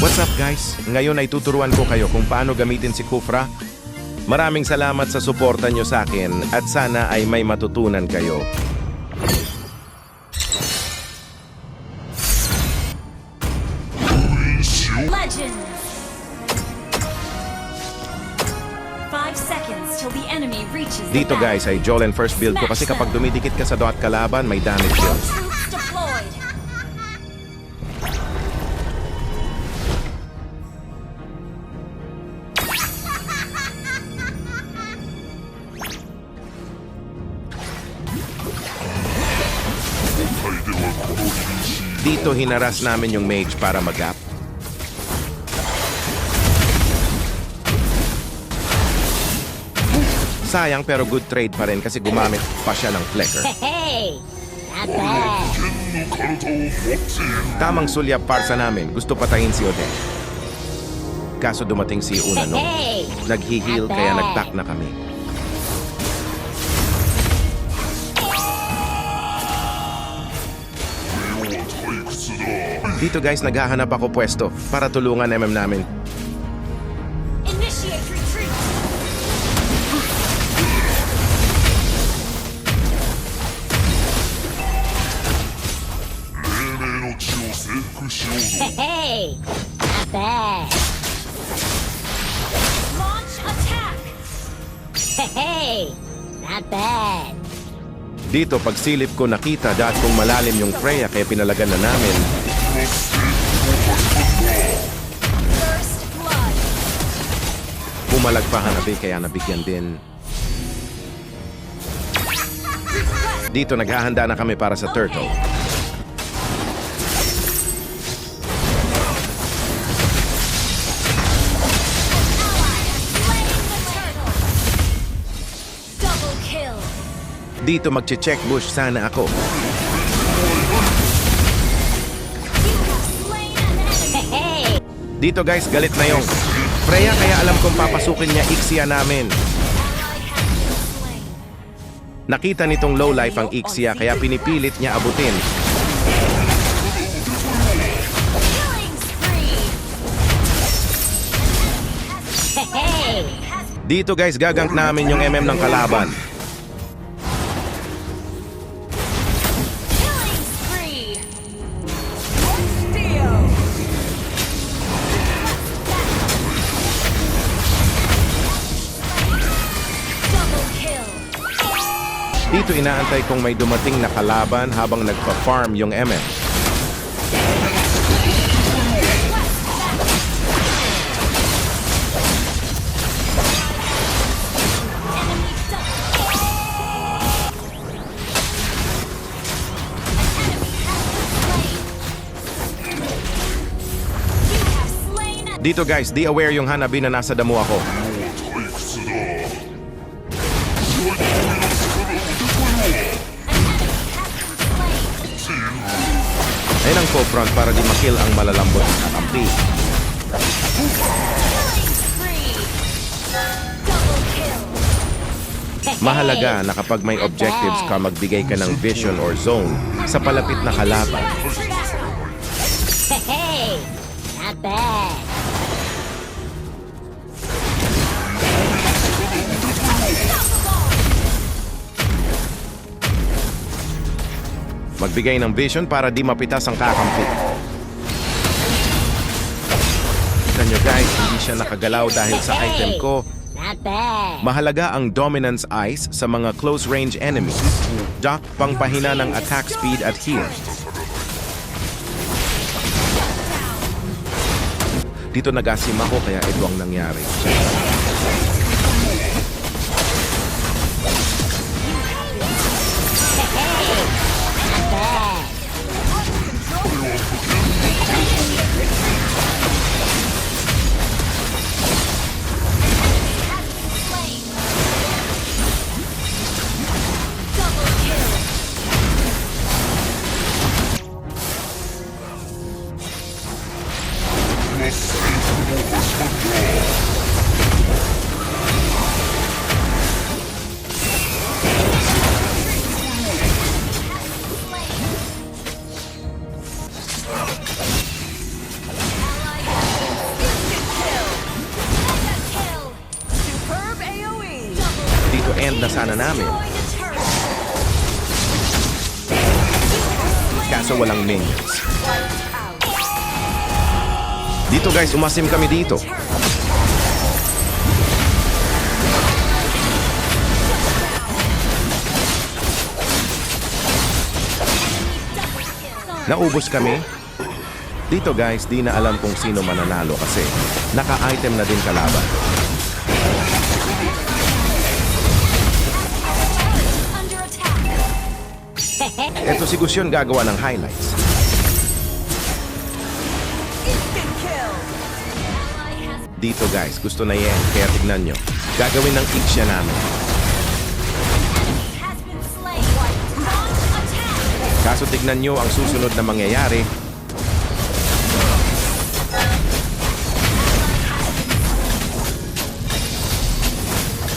What's up guys? Ngayon ay tuturuan ko kayo kung paano gamitin si Kufra. Maraming salamat sa suporta nyo sa akin at sana ay may matutunan kayo. Legends! 5 seconds till the enemy reaches the Dito guys ay Jolen first build ko kasi kapag dumidikit ka sa dot kalaban may damage yun. Troops deployed! Dito hinaras namin yung mage para mag-up. Sayang pero good trade pa rin kasi gumamit pa siya ng flicker. Hey! Not bad! Tamang sulyap para sa namin. Gusto patayin si Odette. Kaso dumating si Unano. Hey! Nag-heal kaya nag-back na kami. Dito guys, naghahanap ako pwesto para tulungan MM namin. Initiate retreat! Hey! Not bad! Launch attack! Hey! Not bad! Dito pagsilip ko nakita dahil kung malalim yung Freya kaya pinalagan na namin. First blood! Pumalag pa Hanabi kaya nabigyan din. Dito naghahanda na kami para sa turtle. Double kill! Dito magche-check bush sana ako. You have slain an enemy! Hey! Dito guys, galit na yung Freya kaya alam kong papasukin niya Ixia namin. Ally has been slain. Nakita nitong low life ang Ixia kaya pinipilit niya abutin. Killing spree! Hey! Dito guys, gagank namin yung MM ng kalaban. Killing spree! Steel! Double kill! Dito inaantay kong may dumating na kalaban habang nagpa-farm yung MM. Enemy double! You have slain an Dito guys, di aware yung Hanabi na nasa damo ako. Ayun ang co-front para di makill ang malalambot na kakampi. killing spree! Double kill! Mahalaga na kapag may objectives ka magbigay ka ng vision or zone sa palapit na kalaban. Hey! Not bad! Magbigay ng vision para di mapitas ang kakampi. Kita nyo guys, hindi siya nakagalaw dahil sa item ko. Not bad! Mahalaga ang dominance ice sa mga close range enemies. Doc, pangpahina ng attack speed at heal. Dito nag-asim ako kaya ito ang nangyari. Not bad! Double kill! Ally has na sana namin. Destroy the turret. Kaso walang minions. Out. Dito guys, umasim kami dito. Turret. Naubos kami. Dito guys, di na alam kung sino mananalo kasi naka-item na din kalaban. Under attack. Eto si Gusyon gagawa ng highlights. Instant kill. Ally has Dito guys, gusto na yan, kaya tignan nyo. Gagawin ng Ixia namin. has been slain. Launch attack. Kaso tignan nyo ang susunod na mangyayari.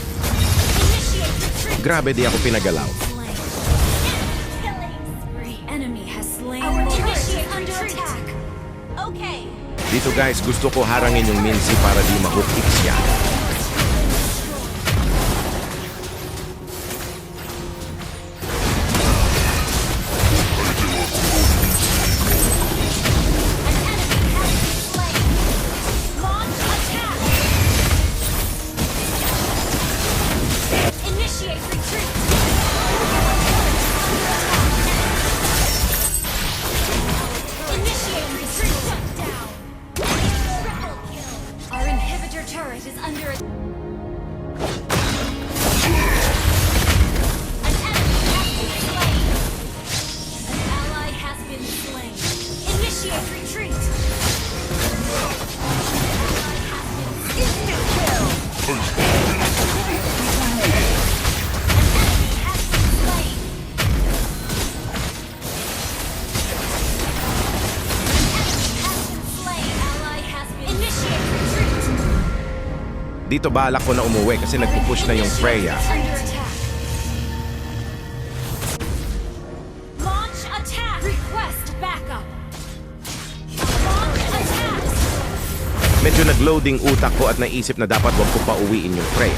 Initiate retreat. Grabe di ako pinagalaw. Slain. Killing spree. Enemy has slain. Our turret is under attack. Okay. Dito guys, gusto ko harangin yung Mincy para di ma-hook Ixia. Launch attack. Initiate retreat. Initiate retreat. Shut down. Triple kill. Our inhibitor turret is under attack. An ally has been slain. Initiate retreat. Instant kill. An enemy has been slain. Ally has been initiate retreat. Dito balak ko na umuwi kasi nagpupush na yung Freya. Under attack. Launch attack. Request backup. Launch attack. Medyo nag-loading utak ko at naisip na dapat wag ko pa uwiin yung Freya.